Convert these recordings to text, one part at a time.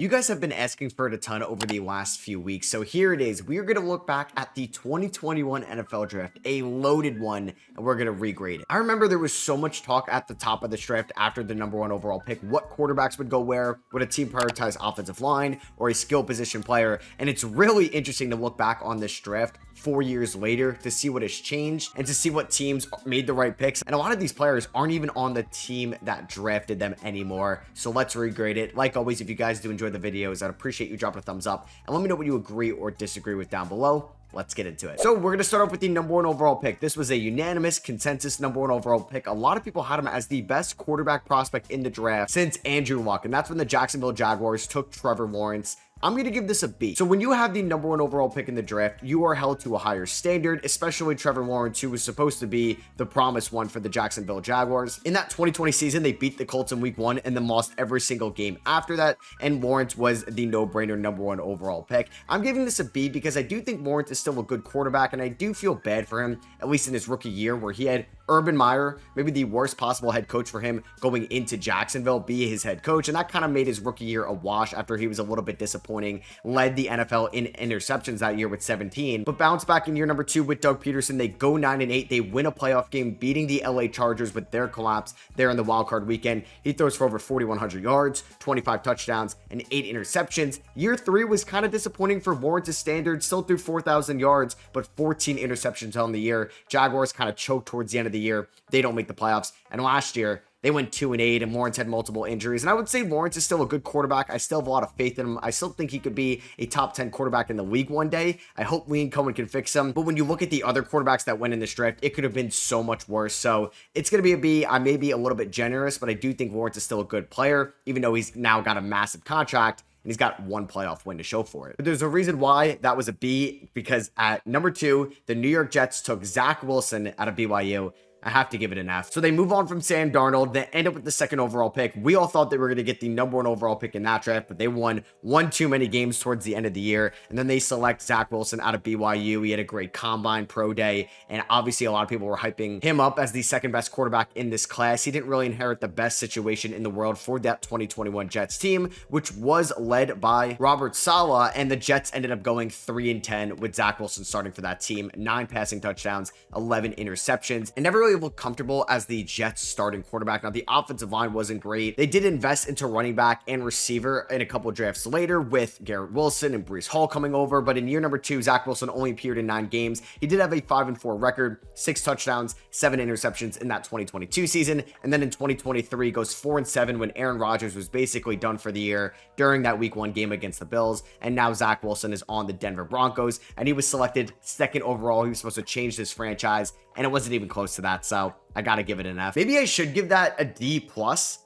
You guys have been asking for it a ton over the last few weeks, so here it is. We are going to look back at the 2021 NFL Draft, a loaded one, and we're going to regrade it. I remember there was so much talk at the top of this draft after the number one overall pick, what quarterbacks would go where, would a team prioritize offensive line or a skill position player, and it's really interesting to look back on this draft 4 years later to see what has changed and to see what teams made the right picks. And a lot of these players aren't even on the team that drafted them anymore. So let's regrade it. Like always, if you guys do enjoy the videos, I'd appreciate you dropping a thumbs up and let me know what you agree or disagree with down below. Let's get into it. So we're going to start off with the number one overall pick. This was a unanimous consensus number one overall pick. A lot of people had him as the best quarterback prospect in the draft since Andrew Luck, and that's when the Jacksonville Jaguars took Trevor Lawrence. I'm going to give this a B. So when you have the number one overall pick in the draft, you are held to a higher standard, especially Trevor Lawrence, who was supposed to be the promised one for the Jacksonville Jaguars. In that 2020 season, they beat the Colts in week 1 and then lost every single game after that, and Lawrence was the no-brainer number one overall pick. I'm giving this a B because I do think Lawrence is still a good quarterback, and I do feel bad for him, at least in his rookie year, where he had Urban Meyer, maybe the worst possible head coach for him, going into Jacksonville, be his head coach, and that kind of made his rookie year a wash after he was a little bit disappointing. Led the NFL in interceptions that year with 17, but bounced back in year number 2 with Doug Peterson. They go 9-8. They win a playoff game, beating the LA Chargers with their collapse there in the wildcard weekend. He throws for over 4,100 yards, 25 touchdowns, and 8 interceptions. Year 3 was kind of disappointing for Lawrence's standards, still threw 4,000 yards, but 14 interceptions on the year. Jaguars kind of choked towards the end of the year. They don't make the playoffs, and last year, they went 2-8, and Lawrence had multiple injuries. And I would say Lawrence is still a good quarterback. I still have a lot of faith in him. I still think he could be a top 10 quarterback in the league one day. I hope Liam Cohen can fix him. But when you look at the other quarterbacks that went in this draft, it could have been so much worse. So it's going to be a B. I may be a little bit generous, but I do think Lawrence is still a good player, even though he's now got a massive contract and he's got one playoff win to show for it. But there's a reason why that was a B, because at number 2, the New York Jets took Zach Wilson out of BYU. I have to give it an F. So they move on from Sam Darnold. They end up with the second overall pick. We all thought they were going to get the number one overall pick in that draft, but they won one too many games towards the end of the year. And then they select Zach Wilson out of BYU. He had a great combine pro day. And obviously a lot of people were hyping him up as the second best quarterback in this class. He didn't really inherit the best situation in the world for that 2021 Jets team, which was led by Robert Saleh. And the Jets ended up going 3-10 with Zach Wilson starting for that team. 9 passing touchdowns, 11 interceptions, and never really looked comfortable as the Jets starting quarterback. Now, the offensive line wasn't great. They did invest into running back and receiver in a couple drafts later with Garrett Wilson and Breece Hall coming over, but in year number 2, Zach Wilson only appeared in 9 games. He did have a 5-4 record, 6 touchdowns, 7 interceptions in that 2022 season, and then in 2023 goes 4-7 when Aaron Rodgers was basically done for the year during that week 1 game against the Bills. And now Zach Wilson is on the Denver Broncos, and he was selected 2nd overall. He was supposed to change this franchise, and it wasn't even close to that, so I gotta give it an F. Maybe I should give that a D+,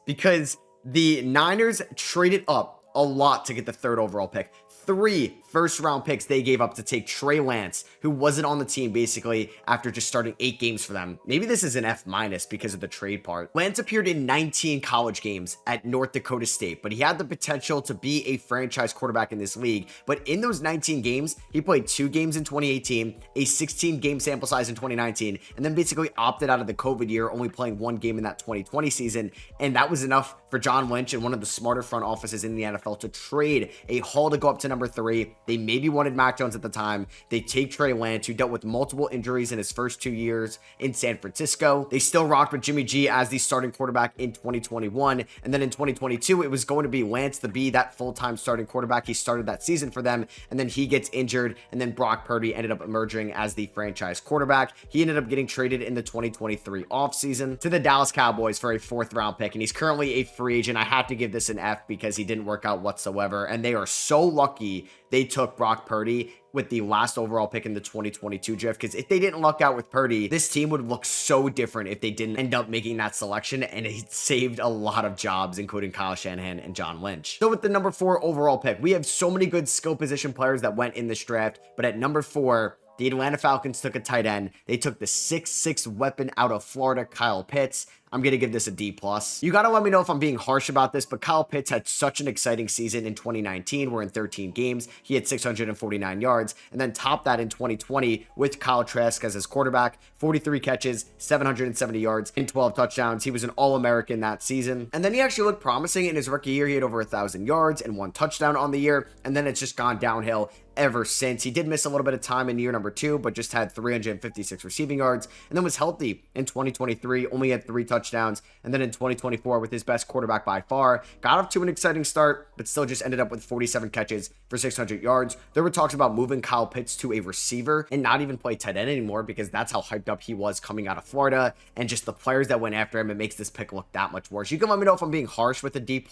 because the Niners traded up a lot to get the 3rd overall pick. 3 first-round picks they gave up to take Trey Lance, who wasn't on the team basically after just starting 8 games for them. Maybe this is an F- because of the trade part. Lance appeared in 19 college games at North Dakota State, but he had the potential to be a franchise quarterback in this league. But in those 19 games, he played 2 games in 2018, a 16-game sample size in 2019, and then basically opted out of the COVID year, only playing 1 game in that 2020 season. And that was enough for John Lynch and one of the smarter front offices in the NFL to trade a haul to go up to number 3. They maybe wanted Mac Jones at the time. They take Trey Lance, who dealt with multiple injuries in his first 2 years in San Francisco. They still rocked with Jimmy G as the starting quarterback in 2021. And then in 2022, it was going to be Lance to be that full-time starting quarterback. He started that season for them, and then he gets injured, and then Brock Purdy ended up emerging as the franchise quarterback. He ended up getting traded in the 2023 offseason to the Dallas Cowboys for a 4th-round pick, and he's currently a free agent. I have to give this an F because he didn't work out whatsoever, and they are so lucky they took Brock Purdy with the last overall pick in the 2022 draft, because if they didn't luck out with Purdy, this team would look so different if they didn't end up making that selection, and it saved a lot of jobs, including Kyle Shanahan and John Lynch. So with the number 4 overall pick, we have so many good skill position players that went in this draft, but at number 4, the Atlanta Falcons took a tight end. They took the 6'6 weapon out of Florida, Kyle Pitts. I'm going to give this a D+. You got to let me know if I'm being harsh about this, but Kyle Pitts had such an exciting season in 2019, where in 13 games, he had 649 yards, and then topped that in 2020 with Kyle Trask as his quarterback, 43 catches, 770 yards, and 12 touchdowns. He was an All-American that season. And then he actually looked promising in his rookie year. He had over 1,000 yards and 1 touchdown on the year, and then it's just gone downhill ever since. He did miss a little bit of time in year number 2, but just had 356 receiving yards, and then was healthy in 2023, only had 3 touchdowns, and then in 2024, with his best quarterback by far, got off to an exciting start, but still just ended up with 47 catches for 600 yards. There were talks about moving Kyle Pitts to a receiver and not even play tight end anymore, because that's how hyped up he was coming out of Florida, and just the players that went after him, it makes this pick look that much worse. You can let me know if I'm being harsh with a D+,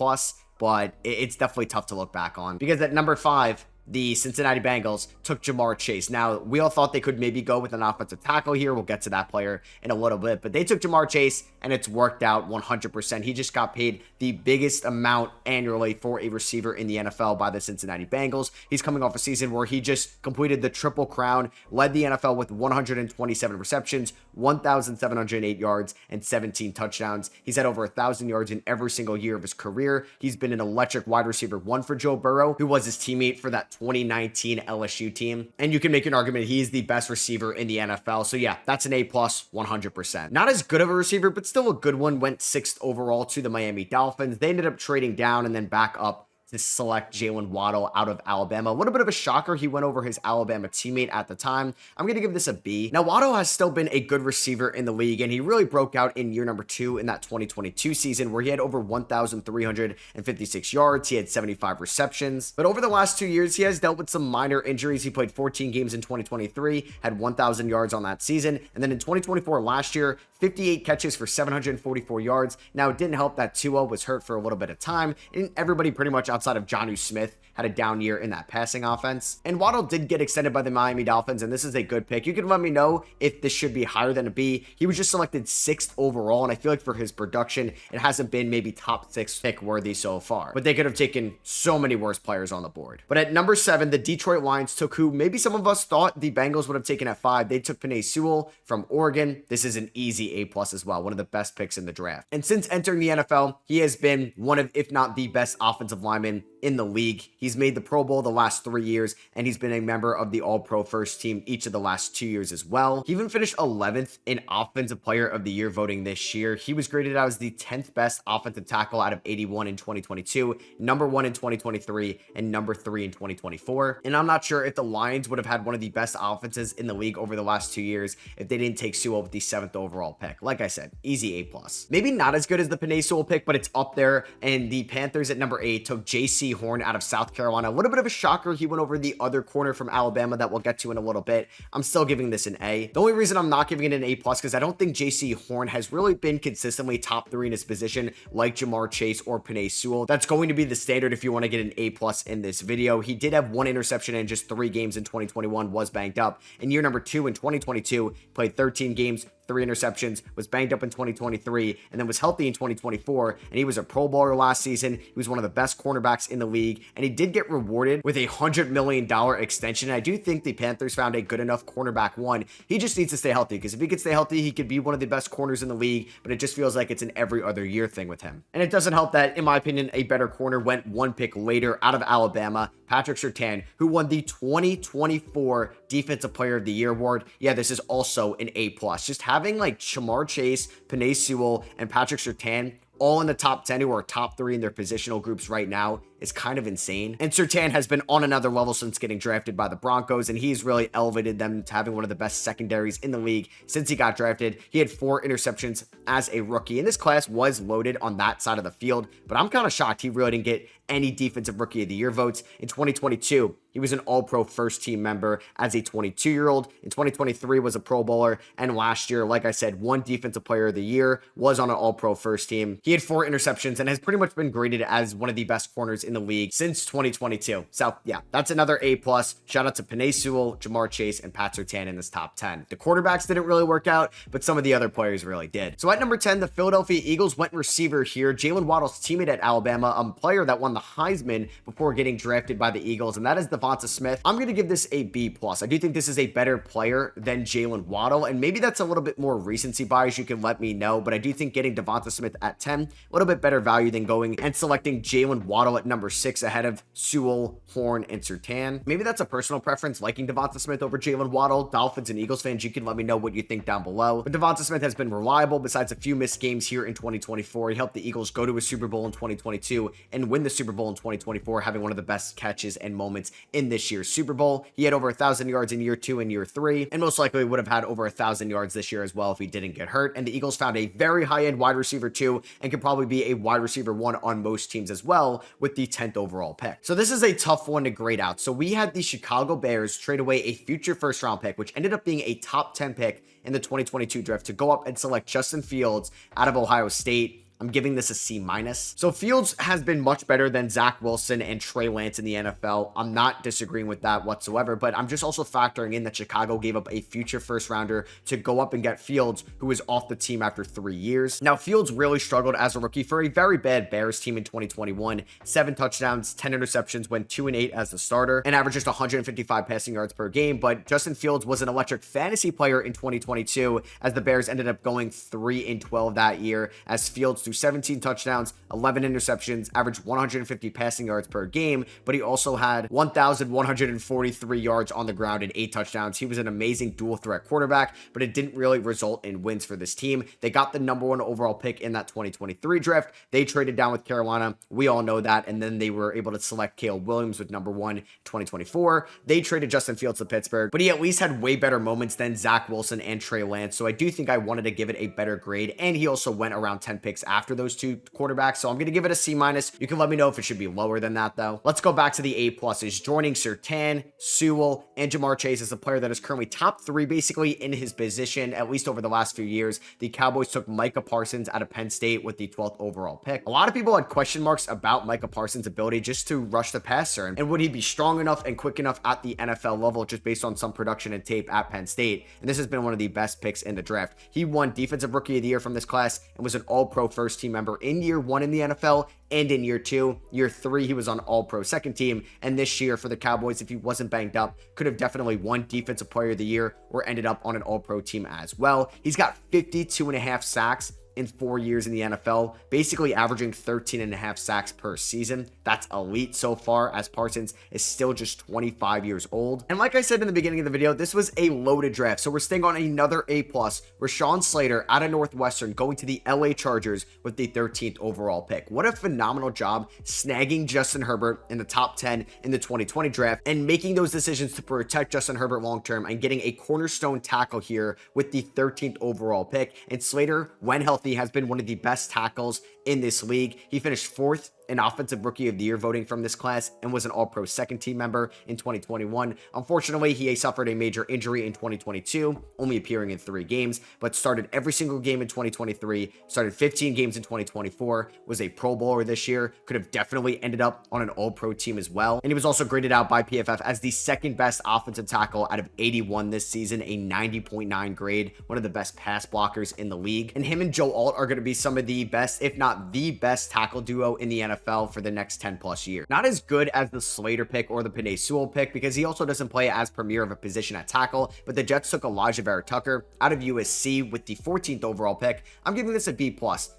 but it's definitely tough to look back on, because at number 5, the Cincinnati Bengals took Jamar Chase. Now, we all thought they could maybe go with an offensive tackle here. We'll get to that player in a little bit, but they took Jamar Chase, and it's worked out 100%. He just got paid the biggest amount annually for a receiver in the NFL by the Cincinnati Bengals. He's coming off a season where he just completed the Triple Crown, led the NFL with 127 receptions, 1,708 yards, and 17 touchdowns. He's had over 1,000 yards in every single year of his career. He's been an electric wide receiver 1 for Joe Burrow, who was his teammate for that 2019 LSU team. And you can make an argument he's the best receiver in the NFL. So yeah, that's an A+, 100%. Not as good of a receiver, but still a good one. Went 6th overall to the Miami Dolphins. They ended up trading down and then back up to select Jalen Waddle out of Alabama. A little bit of a shocker. He went over his Alabama teammate at the time. I'm going to give this a B. Now, Waddle has still been a good receiver in the league, and he really broke out in year number 2 in that 2022 season, where he had over 1,356 yards. He had 75 receptions. But over the last 2 years, he has dealt with some minor injuries. He played 14 games in 2023, had 1,000 yards on that season. And then in 2024, last year, 58 catches for 744 yards. Now, it didn't help that Tua was hurt for a little bit of time, and everybody pretty much outside of Jonnu Smith had a down year in that passing offense. And Waddle did get extended by the Miami Dolphins, and this is a good pick. You can let me know if this should be higher than a B. He was just selected 6th overall, and I feel like for his production, it hasn't been maybe top 6 pick worthy so far. But they could have taken so many worse players on the board. But at number 7, the Detroit Lions took who maybe some of us thought the Bengals would have taken at 5. They took Penei Sewell from Oregon. This is an easy A+ as well, one of the best picks in the draft. And since entering the NFL, he has been one of, if not the best offensive linemen in the league. He's made the Pro Bowl the last 3 years, and he's been a member of the All-Pro first team each of the last 2 years as well. He even finished 11th in Offensive Player of the Year voting this year. He was graded out as the 10th best offensive tackle out of 81 in 2022, number 1 in 2023, and number 3 in 2024. And I'm not sure if the Lions would have had one of the best offenses in the league over the last 2 years if they didn't take Sewell with the 7th overall pick. Like I said, easy A+. Maybe not as good as the Penei Sewell pick, but it's up there. And the Panthers at number 8 took J.C. Horn out of South Carolina. A little bit of a shocker. He went over the other corner from Alabama that we'll get to in a little bit. I'm still giving this an A. The only reason I'm not giving it an A+ because I don't think J.C. Horn has really been consistently top 3 in his position like Jamar Chase or Penei Sewell. That's going to be the standard if you want to get an A+ in this video. He did have 1 interception in just 3 games in 2021, was banged up. In year number 2 in 2022, played 13 games, 3 interceptions, was banged up in 2023, and then was healthy in 2024, and he was a Pro Bowler last season. He was one of the best cornerbacks in the league, and he did get rewarded with a $100 million extension. And I do think the Panthers found a good enough cornerback 1. He just needs to stay healthy, because if he could stay healthy, he could be one of the best corners in the league, but it just feels like it's an every other year thing with him. And it doesn't help that, in my opinion, a better corner went 1 pick later out of Alabama, Patrick Surtain, who won the 2024 Defensive Player of the Year award. Yeah, this is also an A+. Just having like Jamar Chase, Penei Sewell, and Patrick Surtain all in the top 10 who are top 3 in their positional groups right now is kind of insane. And Surtain has been on another level since getting drafted by the Broncos, and he's really elevated them to having one of the best secondaries in the league since he got drafted. He had 4 interceptions as a rookie, and this class was loaded on that side of the field, but I'm kind of shocked he really didn't get any Defensive Rookie of the Year votes. In 2022, he was an All-Pro first team member as a 22-year-old. In 2023 was a Pro Bowler, and last year, like I said, 1 Defensive Player of the Year, was on an All-Pro first team. He had 4 interceptions and has pretty much been graded as one of the best corners in in the league since 2022. So yeah, that's another A+. Shout out to Penei Sewell, Jamar Chase, and Pat Surtain in this top 10. The quarterbacks didn't really work out, but some of the other players really did. So at number 10, the Philadelphia Eagles went receiver here. Jalen Waddle's teammate at Alabama, a player that won the Heisman before getting drafted by the Eagles, and that is Devonta Smith. I'm going to give this a B+. I do think this is a better player than Jalen Waddle, and maybe that's a little bit more recency bias. You can let me know, but I do think getting Devonta Smith at 10, a little bit better value than going and selecting Jalen Waddle at number 6 ahead of Sewell, Horn, and Surtain. Maybe that's a personal preference, liking Devonta Smith over Jalen Waddle. Dolphins and Eagles fans, you can let me know what you think down below. But Devonta Smith has been reliable besides a few missed games here in 2024. He helped the Eagles go to a Super Bowl in 2022 and win the Super Bowl in 2024, having one of the best catches and moments in this year's Super Bowl. He had over 1,000 yards in year 2 and year 3, and most likely would have had over 1,000 yards this year as well if he didn't get hurt. And the Eagles found a very high-end wide receiver 2 and could probably be a wide receiver 1 on most teams as well with the 10th overall pick. So this is a tough one to grade out. So we had the Chicago Bears trade away a future first-round pick, which ended up being a top 10 pick in the 2022 draft, to go up and select Justin Fields out of Ohio State. I'm giving this a C-. So Fields has been much better than Zach Wilson and Trey Lance in the NFL. I'm not disagreeing with that whatsoever, but I'm just also factoring in that Chicago gave up a future first rounder to go up and get Fields, who is off the team after 3 years. Now, Fields really struggled as a rookie for a very bad Bears team in 2021. 7 touchdowns, 10 interceptions, went 2-8 as the starter, and averaged just 155 passing yards per game. But Justin Fields was an electric fantasy player in 2022, as the Bears ended up going 3-12 that year, as Fields threw 17 touchdowns, 11 interceptions, averaged 150 passing yards per game, but he also had 1,143 yards on the ground and 8 touchdowns. He was an amazing dual threat quarterback, but it didn't really result in wins for this team. They got the number 1 overall pick in that 2023 draft. They traded down with Carolina. We all know that. And then they were able to select Caleb Williams with number 1 2024. They traded Justin Fields to Pittsburgh, but he at least had way better moments than Zach Wilson and Trey Lance. So I do think I wanted to give it a better grade. And he also went around 10 picks after those 2 quarterbacks. So I'm going to give it a C-. You can let me know if it should be lower than that though. Let's go back to the A+. Joining Surtain, Sewell, and Jamar Chase as a player that is currently top 3 basically in his position, at least over the last few years. The Cowboys took Micah Parsons out of Penn State with the 12th overall pick. A lot of people had question marks about Micah Parsons' ability just to rush the passer, and would he be strong enough and quick enough at the NFL level just based on some production and tape at Penn State. And this has been one of the best picks in the draft. He won Defensive Rookie of the Year from this class and was an All-Pro first team member in year 1 in the NFL and in year 2. Year 3, he was on All-Pro second team. And this year for the Cowboys, if he wasn't banged up, could have definitely won Defensive Player of the Year or ended up on an All-Pro team as well. He's got 52.5 sacks in 4 years in the NFL, basically averaging 13.5 sacks per season. That's elite so far, as Parsons is still just 25 years old. And like I said in the beginning of the video, this was a loaded draft. So we're staying on another A+. Rashawn Slater out of Northwestern going to the LA Chargers with the 13th overall pick. What a phenomenal job snagging Justin Herbert in the top 10 in the 2020 draft and making those decisions to protect Justin Herbert long-term and getting a cornerstone tackle here with the 13th overall pick. And Slater, when healthy, has been one of the best tackles in this league. He finished 4th in Offensive Rookie of the Year voting from this class and was an All-Pro second team member in 2021. Unfortunately, he suffered a major injury in 2022, only appearing in 3 games, but started every single game in 2023, started 15 games in 2024, was a Pro Bowler this year, could have definitely ended up on an All-Pro team as well. And he was also graded out by PFF as the 2nd best offensive tackle out of 81 this season, a 90.9 grade, one of the best pass blockers in the league. And him and Joe Alt are going to be some of the best, if not the best tackle duo in the NFL for the next 10 plus years. Not as good as the Slater pick or the Penei Sewell pick, because he also doesn't play as premier of a position at tackle, but the Jets took Elijah Vera Tucker out of USC with the 14th overall pick. I'm giving this a B+.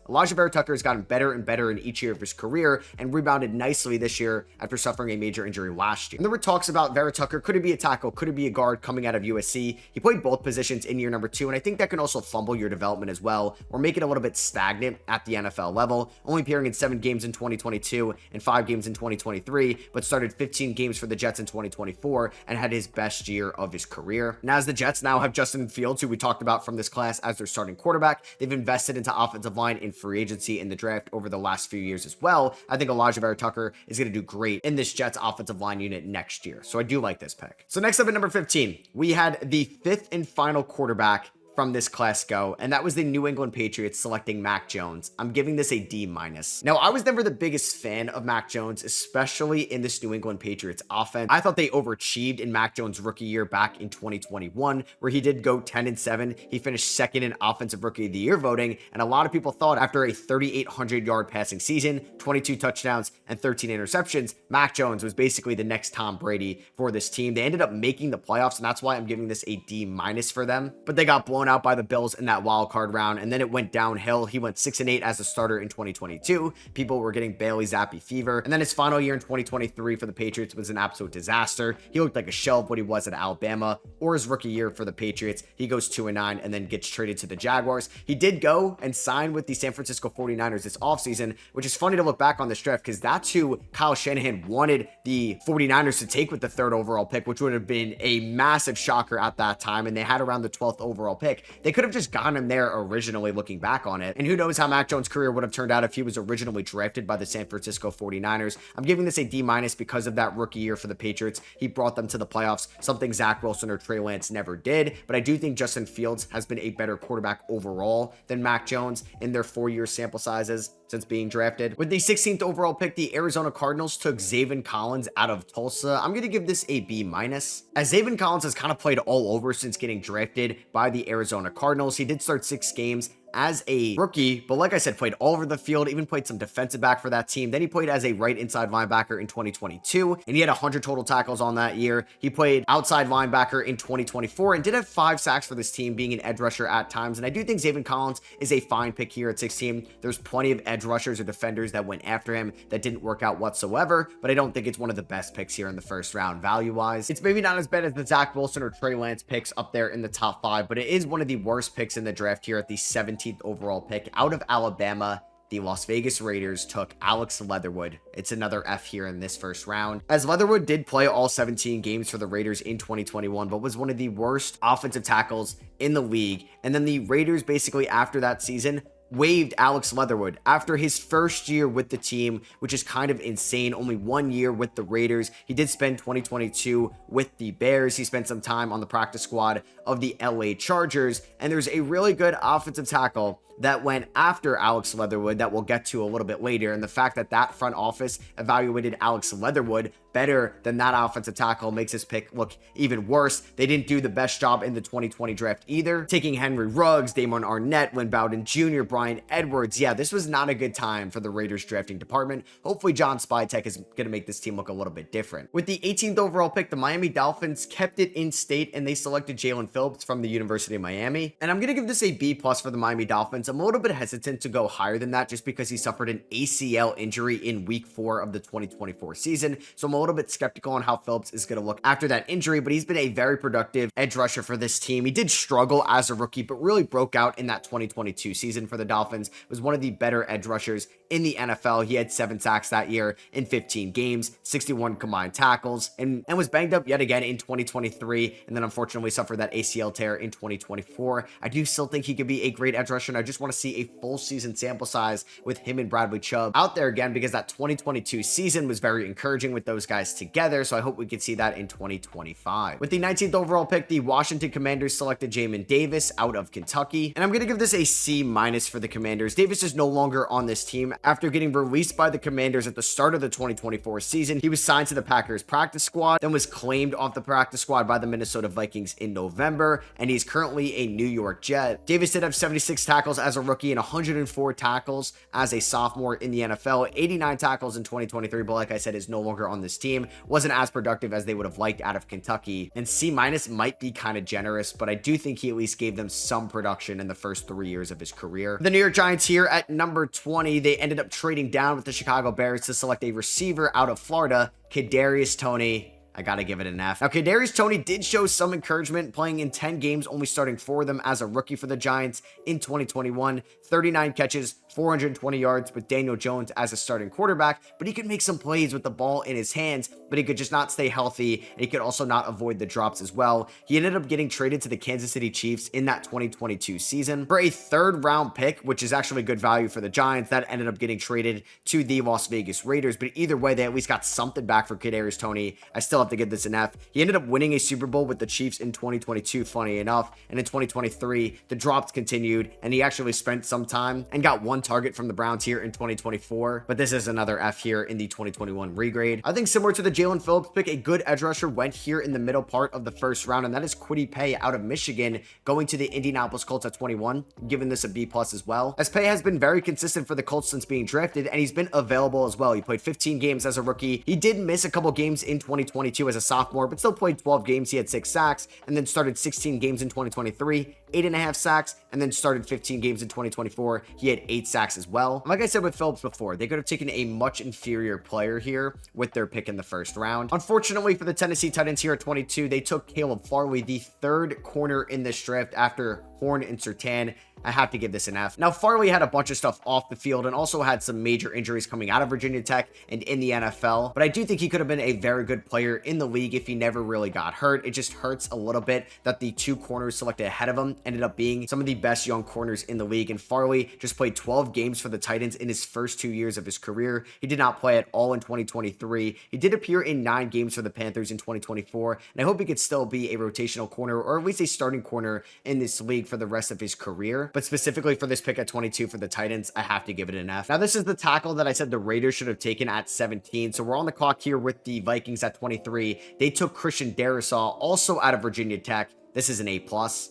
Elijah Vera Tucker has gotten better and better in each year of his career and rebounded nicely this year after suffering a major injury last year. And there were talks about Vera Tucker, could it be a tackle, could it be a guard coming out of USC? He played both positions in year number 2, and I think that can also fumble your development as well, or make it a little bit stagnant at the NFL level, only appearing in 7 games in 2022 and 5 games in 2023, but started 15 games for the Jets in 2024 and had his best year of his career. And as the Jets now have Justin Fields, who we talked about from this class, as their starting quarterback, they've invested into offensive line in free agency in the draft over the last few years as well. I think Elijah Vera Tucker is going to do great in this Jets offensive line unit next year. So I do like this pick. So next up at number 15, we had the 5th and final quarterback from this class go, and that was the New England Patriots selecting Mac Jones. I'm giving this a D-. Now, I was never the biggest fan of Mac Jones, especially in this New England Patriots offense. I thought they overachieved in Mac Jones' rookie year back in 2021, where he did go 10-7. He finished second in Offensive Rookie of the Year voting, and a lot of people thought after a 3,800-yard passing season, 22 touchdowns, and 13 interceptions, Mac Jones was basically the next Tom Brady for this team. They ended up making the playoffs, and that's why I'm giving this a D- for them. But they got blown out by the Bills in that wild card round, and then it went downhill. He went 6-8 as a starter in 2022. People were getting Bailey Zappi fever, and then his final year in 2023 for the Patriots was an absolute disaster. He looked like a shell of what he was at Alabama, or his rookie year for the Patriots. He goes 2-9 and then gets traded to the Jaguars. He did go and sign with the San Francisco 49ers this offseason, which is funny to look back on this draft because that's who Kyle Shanahan wanted the 49ers to take with the 3rd overall pick, which would have been a massive shocker at that time, and they had around the 12th overall pick. They could have just gotten him there originally, looking back on it, and who knows how Mac Jones' career would have turned out if he was originally drafted by the San Francisco 49ers. I'm giving this a D- because of that rookie year for the Patriots. He brought them to the playoffs, something Zach Wilson or Trey Lance never did, but I do think Justin Fields has been a better quarterback overall than Mac Jones in their 4-year sample sizes since being drafted. With the 16th overall pick, the Arizona Cardinals took Zaven Collins out of Tulsa. I'm going to give this a B-, as Zaven Collins has kind of played all over since getting drafted by the Arizona Cardinals. He did start 6 games as a rookie, but like I said, played all over the field, even played some defensive back for that team. Then he played as a right inside linebacker in 2022, and he had 100 total tackles on that year. He played outside linebacker in 2024 and did have 5 sacks for this team, being an edge rusher at times. And I do think Zaven Collins is a fine pick here at 16. There's plenty of edge rushers or defenders that went after him that didn't work out whatsoever, but I don't think it's one of the best picks here in the first round value-wise. It's maybe not as bad as the Zach Wilson or Trey Lance picks up there in the top 5, but it is one of the worst picks in the draft here at the 17th overall pick. Out of Alabama, the Las Vegas Raiders took Alex Leatherwood. It's another F here in this first round, as Leatherwood did play all 17 games for the Raiders in 2021, but was one of the worst offensive tackles in the league. And then the Raiders basically after that season waived Alex Leatherwood after his first year with the team, which is kind of insane. Only 1 year with the Raiders. He did spend 2022 with the Bears. He spent some time on the practice squad of the LA Chargers, and there's a really good offensive tackle that went after Alex Leatherwood that we'll get to a little bit later. And the fact that that front office evaluated Alex Leatherwood better than that offensive tackle makes this pick look even worse. They didn't do the best job in the 2020 draft either, taking Henry Ruggs, Damon Arnett, Lynn Bowden Jr., Brian Edwards. Yeah, this was not a good time for the Raiders drafting department. Hopefully John Spytek is going to make this team look a little bit different. With the 18th overall pick, the Miami Dolphins kept it in state and they selected Jalen Phillips from the University of Miami. And I'm going to give this a B+ for the Miami Dolphins. I'm a little bit hesitant to go higher than that just because he suffered an ACL injury in week 4 of the 2024 season. So I'm a little bit skeptical on how Phillips is going to look after that injury, but he's been a very productive edge rusher for this team. He did struggle as a rookie, but really broke out in that 2022 season for the Dolphins. Was one of the better edge rushers in the NFL. He had 7 sacks that year in 15 games, 61 combined tackles, and was banged up yet again in 2023, and then unfortunately suffered that ACL tear in 2024. I do still think he could be a great edge rusher, and I just want to see a full season sample size with him and Bradley Chubb out there again, because that 2022 season was very encouraging with those guys together, so I hope we can see that in 2025. With the 19th overall pick, the Washington Commanders selected Jamin Davis out of Kentucky, and I'm going to give this a C- for the Commanders. Davis is no longer on this team. After getting released by the Commanders at the start of the 2024 season, he was signed to the Packers practice squad, then was claimed off the practice squad by the Minnesota Vikings in November, and he's currently a New York Jet. Davis did have 76 tackles as a rookie and 104 tackles as a sophomore in the NFL, 89 tackles in 2023, but like I said, is no longer on this team. Wasn't as productive as they would have liked out of Kentucky, and C- might be kind of generous, but I do think he at least gave them some production in the first 3 years of his career. The New York Giants here at number 20, they ended up trading down with the Chicago Bears to select a receiver out of Florida, Kadarius Toney. I gotta give it an F. Now, Kadarius Toney did show some encouragement, playing in 10 games, only starting 4 of them as a rookie for the Giants in 2021. 39 catches, 420 yards with Daniel Jones as a starting quarterback, but he could make some plays with the ball in his hands, but he could just not stay healthy, and he could also not avoid the drops as well. He ended up getting traded to the Kansas City Chiefs in that 2022 season for a 3rd round pick, which is actually good value for the Giants. That ended up getting traded to the Las Vegas Raiders, but either way, they at least got something back for Kadarius Toney. I still have to give this an F. He ended up winning a Super Bowl with the Chiefs in 2022, funny enough, and in 2023, the drops continued, and he actually spent some time and got one target from the Browns here in 2024, but this is another F here in the 2021 regrade. I think similar to the Jalen Phillips pick, a good edge rusher went here in the middle part of the first round, and that is Kwity Paye out of Michigan, going to the Indianapolis Colts at 21, giving this a B+ as well, as Paye has been very consistent for the Colts since being drafted, and he's been available as well. He played 15 games as a rookie. He did miss a couple games in 2022 as a sophomore, but still played 12 games. He had 6 sacks, and then started 16 games in 2023, 8.5 sacks, and then started 15 games in 2024. He had 8 sacks as well. Like I said with Phillips before, they could have taken a much inferior player here with their pick in the first round. Unfortunately for the Tennessee Titans here at 22, they took Caleb Farley, the 3rd corner in this draft after Horn and Surtain. I have to give this an F. Now, Farley had a bunch of stuff off the field and also had some major injuries coming out of Virginia Tech and in the NFL, but I do think he could have been a very good player in the league if he never really got hurt. It just hurts a little bit that the 2 corners selected ahead of him ended up being some of the best young corners in the league, and Farley just played 12 games for the Titans in his first 2 years of his career. He did not play at all in 2023. He did appear in 9 games for the Panthers in 2024, and I hope he could still be a rotational corner or at least a starting corner in this league for the rest of his career. But specifically for this pick at 22 for the Titans, I have to give it an F. Now, this is the tackle that I said the Raiders should have taken at 17. So we're on the clock here with the Vikings at 23. They took Christian Darrisaw, also out of Virginia Tech. This is an A+.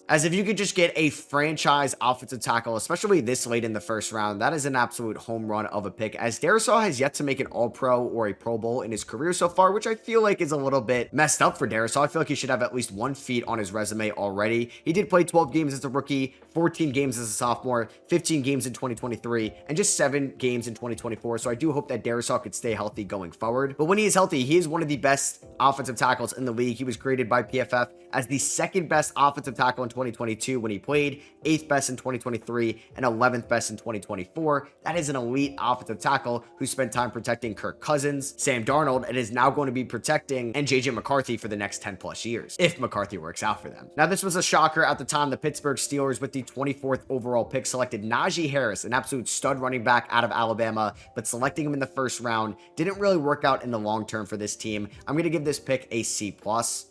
As if you could just get a franchise offensive tackle, especially this late in the first round, that is an absolute home run of a pick, as Darrisaw has yet to make an All-Pro or a Pro Bowl in his career so far, which I feel like is a little bit messed up for Darrisaw. I feel like he should have at least 1 feat on his resume already. He did play 12 games as a rookie, 14 games as a sophomore, 15 games in 2023, and just 7 games in 2024. So I do hope that Darrisaw could stay healthy going forward. But when he is healthy, he is one of the best offensive tackles in the league. He was graded by PFF as the 2nd best offensive tackle in 2022 when he played, 8th best in 2023, and 11th best in 2024. That is an elite offensive tackle who spent time protecting Kirk Cousins, Sam Darnold, and is now going to be protecting JJ McCarthy for the next 10 plus years, if McCarthy works out for them. Now, this was a shocker at the time. The Pittsburgh Steelers, with the 24th overall pick, selected Najee Harris, an absolute stud running back out of Alabama, but selecting him in the first round didn't really work out in the long term for this team. I'm going to give this pick a C+.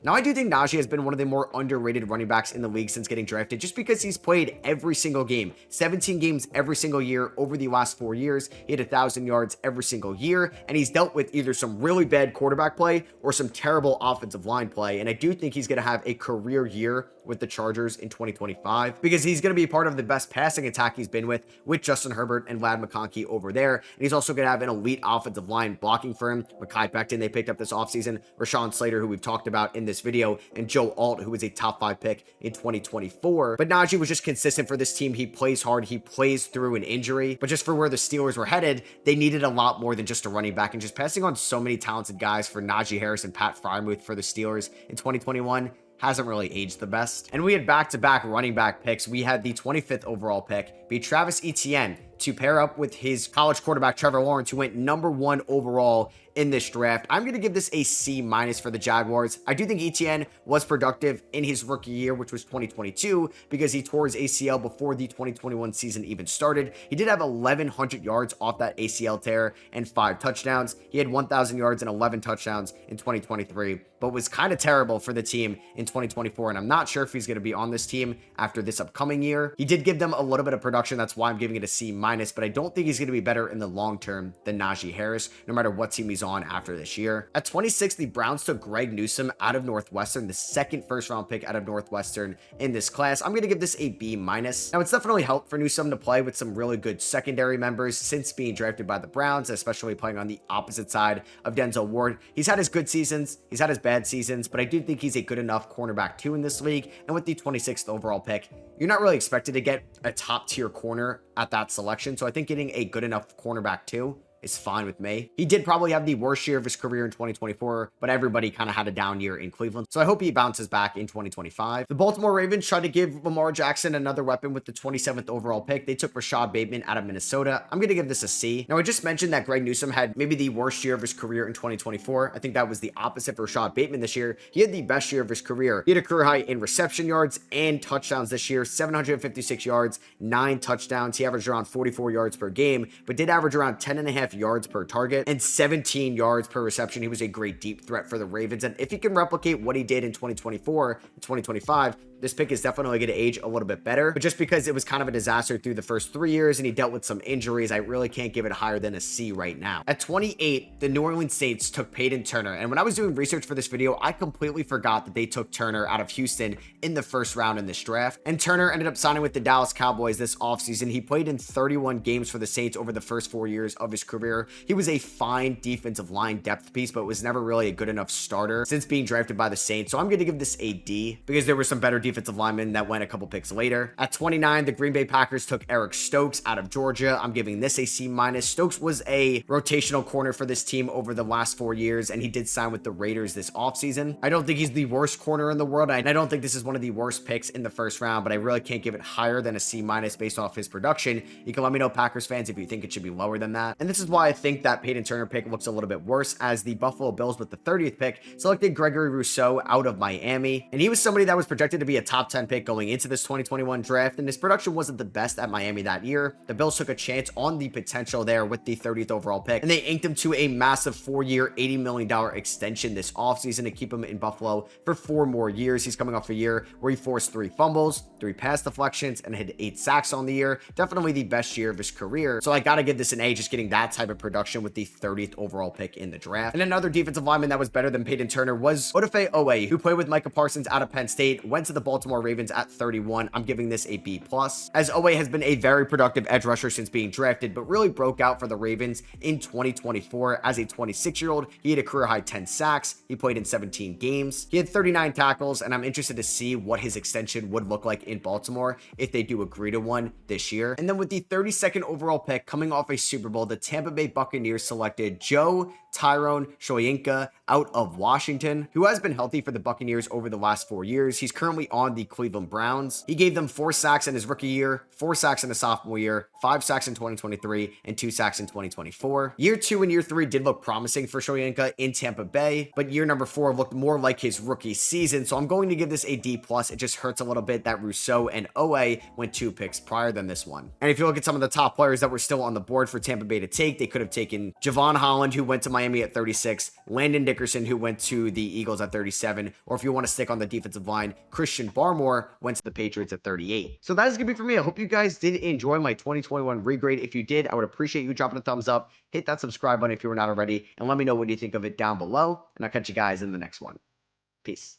Now, I do think Najee has been one of the more underrated running backs in the league since getting drafted, just because he's played every single game, 17 games every single year over the last 4 years. He had 1,000 yards every single year, and he's dealt with either some really bad quarterback play or some terrible offensive line play. And I do think he's going to have a career year with the Chargers in 2025, because he's going to be part of the best passing attack he's been with Justin Herbert and Ladd McConkey over there. And he's also going to have an elite offensive line blocking for him. Mekhi Becton, they picked up this offseason, Rashawn Slater, who we've talked about in this video, and Joe Alt, who was a top 5 pick in 2024. But Najee was just consistent for this team. He plays hard. He plays through an injury. But just for where the Steelers were headed, they needed a lot more than just a running back, and just passing on so many talented guys for Najee Harris and Pat Freiermuth for the Steelers in 2021 hasn't really aged the best. And we had back-to-back running back picks. We had the 25th overall pick be Travis Etienne to pair up with his college quarterback Trevor Lawrence, who went #1 overall in this draft. I'm going to give this a C- for the Jaguars. I do think Etienne was productive in his rookie year, which was 2022, because he tore his ACL before the 2021 season even started. He did have 1,100 yards off that ACL tear and 5 touchdowns. He had 1,000 yards and 11 touchdowns in 2023, but was kind of terrible for the team in 2024, and I'm not sure if he's going to be on this team after this upcoming year. He did give them a little bit of production. That's why I'm giving it a C-, but I don't think he's going to be better in the long term than Najee Harris, no matter what team he's on after this year. At 26, the Browns took Greg Newsome out of Northwestern, the 2nd first-round pick out of Northwestern in this class. I'm going to give this a B-. Now, it's definitely helped for Newsome to play with some really good secondary members since being drafted by the Browns, especially playing on the opposite side of Denzel Ward. He's had his good seasons, he's had his bad seasons, but I do think he's a good enough cornerback 2 in this league. And with the 26th overall pick, you're not really expected to get a top-tier corner at that selection, so I think getting a good enough cornerback 2 is fine with me. He did probably have the worst year of his career in 2024, but everybody kind of had a down year in Cleveland, so I hope he bounces back in 2025. The Baltimore Ravens tried to give Lamar Jackson another weapon with the 27th overall pick. They took Rashad Bateman out of Minnesota. I'm going to give this a C. Now, I just mentioned that Greg Newsome had maybe the worst year of his career in 2024. I think that was the opposite for Rashad Bateman this year. He had the best year of his career. He had a career high in reception yards and touchdowns this year, 756 yards, 9 touchdowns. He averaged around 44 yards per game, but did average around 10.5 2.5 yards per target and 17 yards per reception. He was a great deep threat for the Ravens. And if he can replicate what he did in 2024 and 2025, this pick is definitely going to age a little bit better. But just because it was kind of a disaster through the first 3 years and he dealt with some injuries, I really can't give it higher than a C right now. At 28, the New Orleans Saints took Peyton Turner. And when I was doing research for this video, I completely forgot that they took Turner out of Houston in the first round in this draft. And Turner ended up signing with the Dallas Cowboys this offseason. He played in 31 games for the Saints over the first 4 years of his career. He was a fine defensive line depth piece, but was never really a good enough starter since being drafted by the Saints. So I'm going to give this a D because there were some better defensive linemen that went a couple picks later. At 29, the Green Bay Packers took Eric Stokes out of Georgia. I'm giving this a C-. Stokes was a rotational corner for this team over the last 4 years, and he did sign with the Raiders this offseason. I don't think he's the worst corner in the world, and I don't think this is one of the worst picks in the first round, but I really can't give it higher than a C- based off his production. You can let me know, Packers fans, if you think it should be lower than that. And this is why I think that Peyton Turner pick looks a little bit worse, as the Buffalo Bills with the 30th pick selected Gregory Rousseau out of Miami, and he was somebody that was projected to be a top 10 pick going into this 2021 draft, and his production wasn't the best at Miami that year. The Bills took a chance on the potential there with the 30th overall pick, and they inked him to a massive 4-year, $80 million extension this offseason to keep him in Buffalo for 4 more years. He's coming off a year where he forced 3 fumbles, 3 pass deflections, and had 8 sacks on the year. Definitely the best year of his career. So I gotta give this an A, just getting that type of production with the 30th overall pick in the draft. And another defensive lineman that was better than Peyton Turner was Odafe Oweh, who played with Micah Parsons out of Penn State, went to the Baltimore Ravens at 31. I'm giving this a B+, as Oweh has been a very productive edge rusher since being drafted, but really broke out for the Ravens in 2024. As a 26-year-old, he had a career-high 10 sacks. He played in 17 games. He had 39 tackles, and I'm interested to see what his extension would look like in Baltimore if they do agree to one this year. And then with the 32nd overall pick, coming off a Super Bowl, the Tampa Bay Buccaneers selected Joe Tyrone Shoyinka out of Washington, who has been healthy for the Buccaneers over the last 4 years. He's currently on the Cleveland Browns. He gave them 4 sacks in his rookie year, 4 sacks in his sophomore year, 5 sacks in 2023, and 2 sacks in 2024. Year 2 and year 3 did look promising for Shoyinka in Tampa Bay, but year number 4 looked more like his rookie season, so I'm going to give this a D+. It just hurts a little bit that Rousseau and Oweh went 2 picks prior than this one. And if you look at some of the top players that were still on the board for Tampa Bay to take, they could have taken Javon Holland, who went to Miami at 36, Landon Dickerson, who went to the Eagles at 37, or if you want to stick on the defensive line, Christian Barmore went to the Patriots at 38. So that is going to be for me. I hope you guys did enjoy my 2021 regrade. If you did, I would appreciate you dropping a thumbs up, hit that subscribe button if you were not already, and let me know what you think of it down below, and I'll catch you guys in the next one. Peace.